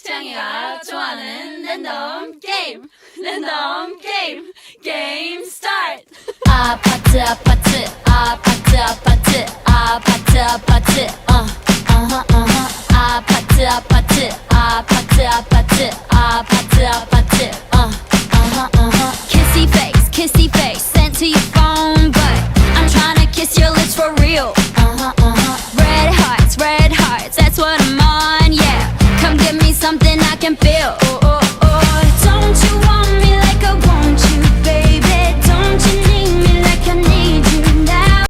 짱이가 좋아하는 랜덤 게임 게임 스타트. 아파트 아파트 아파트 아파트 아파트 아파트 아파트 아파트 아파트 아파트 아파트 아파트 kissy face sent to your phone but I'm tryna kiss your lips for real. Red hearts that's what I'm on, yeah. Come give me something I can feel.